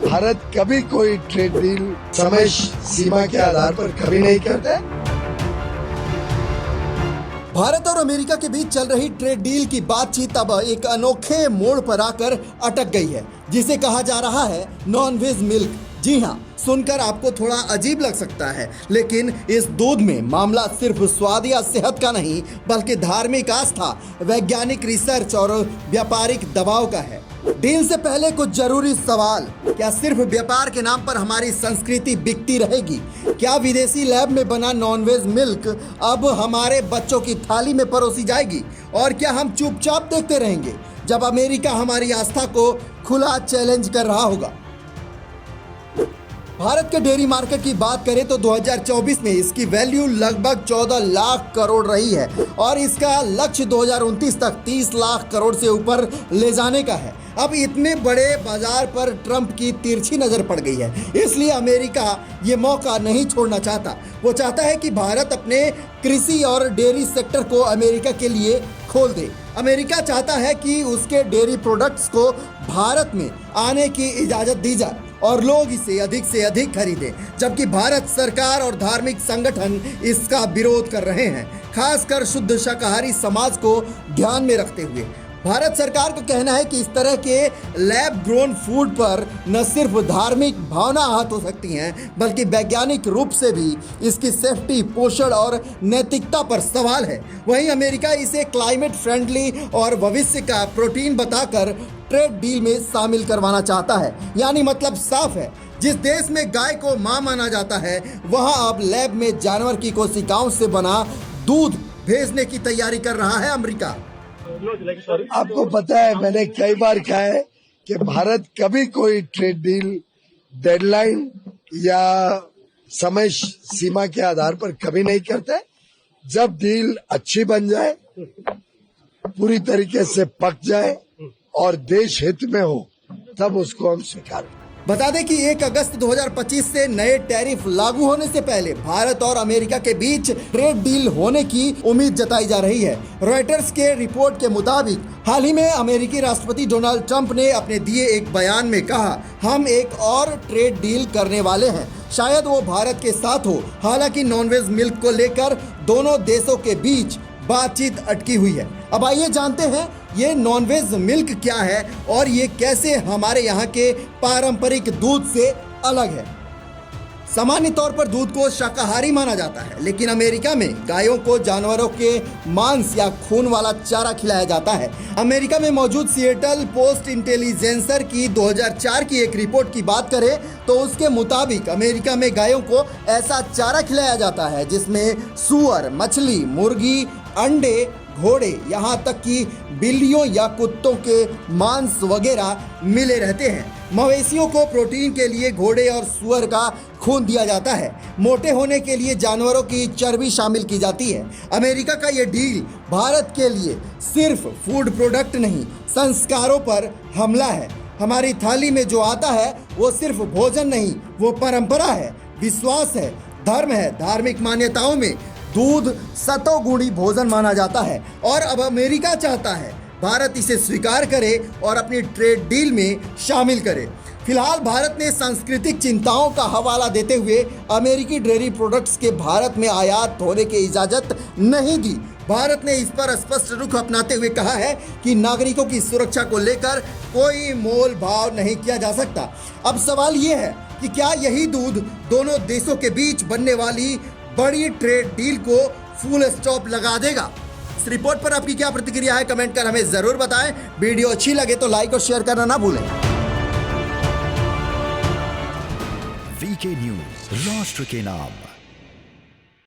भारत कभी कोई trade deal समय सीमा के आधार पर कभी नहीं करता है। भारत और अमेरिका के बीच चल रही ट्रेड डील की बातचीत अब एक अनोखे मोड़ पर आकर अटक गई है, जिसे कहा जा रहा है नॉन वेज मिल्क। जी हाँ, सुनकर आपको थोड़ा अजीब लग सकता है, लेकिन इस दूध में मामला सिर्फ स्वाद या सेहत का नहीं, बल्कि धार्मिक आस्था, वैज्ञानिक रिसर्च और व्यापारिक दबाव का है। डील से पहले कुछ जरूरी सवाल। क्या सिर्फ व्यापार के नाम पर हमारी संस्कृति बिकती रहेगी? क्या विदेशी लैब में बना नॉनवेज मिल्क अब हमारे बच्चों की थाली में परोसी जाएगी? और क्या हम चुपचाप देखते रहेंगे जब अमेरिका हमारी आस्था को खुला चैलेंज कर रहा होगा? भारत के डेयरी मार्केट की बात करें तो 2024 में इसकी वैल्यू लगभग 14 लाख करोड़ रही है और इसका लक्ष्य 2029 तक 30 लाख करोड़ से ऊपर ले जाने का है। अब इतने बड़े बाजार पर ट्रंप की तिरछी नजर पड़ गई है, इसलिए अमेरिका ये मौका नहीं छोड़ना चाहता। वो चाहता है कि भारत अपने कृषि और डेयरी सेक्टर को अमेरिका के लिए खोल दे। अमेरिका चाहता है कि उसके डेयरी प्रोडक्ट्स को भारत में आने की इजाज़त दी जाए और लोग इसे अधिक से अधिक खरीदें, जबकि भारत सरकार और धार्मिक संगठन इसका विरोध कर रहे हैं, खासकर शुद्ध शाकाहारी समाज को ध्यान में रखते हुए। भारत सरकार का कहना है कि इस तरह के लैब ग्रोन फूड पर न सिर्फ धार्मिक भावना आहत हो सकती हैं, बल्कि वैज्ञानिक रूप से भी इसकी सेफ्टी, पोषण और नैतिकता पर सवाल है। वहीं अमेरिका इसे क्लाइमेट फ्रेंडली और भविष्य का प्रोटीन बताकर ट्रेड डील में शामिल करवाना चाहता है। यानी मतलब साफ है, जिस देश में गाय को मां माना जाता है, वहां अब लैब में जानवर की कोशिकाओं से बना दूध भेजने की तैयारी कर रहा है अमेरिका। आपको पता है, मैंने कई बार कहा है कि भारत कभी कोई ट्रेड डील डेडलाइन या समय सीमा के आधार पर कभी नहीं करता है। जब डील अच्छी बन जाए, पूरी तरीके से पक जाए और देश हित में हो, तब उसको हम स्वीकार। बता दें कि 1 अगस्त 2025 से नए टैरिफ लागू होने से पहले भारत और अमेरिका के बीच ट्रेड डील होने की उम्मीद जताई जा रही है। रॉयटर्स के रिपोर्ट के मुताबिक हाल ही में अमेरिकी राष्ट्रपति डोनाल्ड ट्रंप ने अपने दिए एक बयान में कहा, हम एक और ट्रेड डील करने वाले हैं। शायद वो भारत के साथ हो। हालांकि नॉनवेज मिल्क को लेकर दोनों देशों के बीच बातचीत अटकी हुई है। अब आइए जानते हैं ये नॉनवेज मिल्क क्या है और ये कैसे हमारे यहाँ के पारंपरिक दूध से अलग है। सामान्य तौर पर दूध को शाकाहारी माना जाता है, लेकिन अमेरिका में गायों को जानवरों के मांस या खून वाला चारा खिलाया जाता है। अमेरिका में मौजूद सिएटल पोस्ट इंटेलिजेंसर की 2004 की एक रिपोर्ट की बात करें तो उसके मुताबिक अमेरिका में गायों को ऐसा चारा खिलाया जाता है जिसमें सूअर, मछली, मुर्गी, अंडे, घोड़े, यहाँ तक कि बिल्लियों या कुत्तों के मांस वगैरह मिले रहते हैं। मवेशियों को प्रोटीन के लिए घोड़े और सूअर का खून दिया जाता है। मोटे होने के लिए जानवरों की चर्बी शामिल की जाती है। अमेरिका का ये डील भारत के लिए सिर्फ फूड प्रोडक्ट नहीं, संस्कारों पर हमला है। हमारी थाली में जो आता है वो सिर्फ भोजन नहीं, वो परंपरा है, विश्वास है, धर्म है। धार्मिक मान्यताओं में दूध सतोगुणी भोजन माना जाता है और अब अमेरिका चाहता है भारत इसे स्वीकार करे और अपनी ट्रेड डील में शामिल करे। फिलहाल भारत ने सांस्कृतिक चिंताओं का हवाला देते हुए अमेरिकी डेयरी प्रोडक्ट्स के भारत में आयात होने की इजाज़त नहीं दी। भारत ने इस पर स्पष्ट रुख अपनाते हुए कहा है कि नागरिकों की सुरक्षा को लेकर कोई मोल भाव नहीं किया जा सकता। अब सवाल ये है कि क्या यही दूध दोनों देशों के बीच बनने वाली बड़ी ट्रेड डील को फुल स्टॉप लगा देगा? इस रिपोर्ट पर आपकी क्या प्रतिक्रिया है, कमेंट कर हमें जरूर बताएं। वीडियो अच्छी लगे तो लाइक और शेयर करना ना भूलें। वीके न्यूज, राष्ट्र के नाम।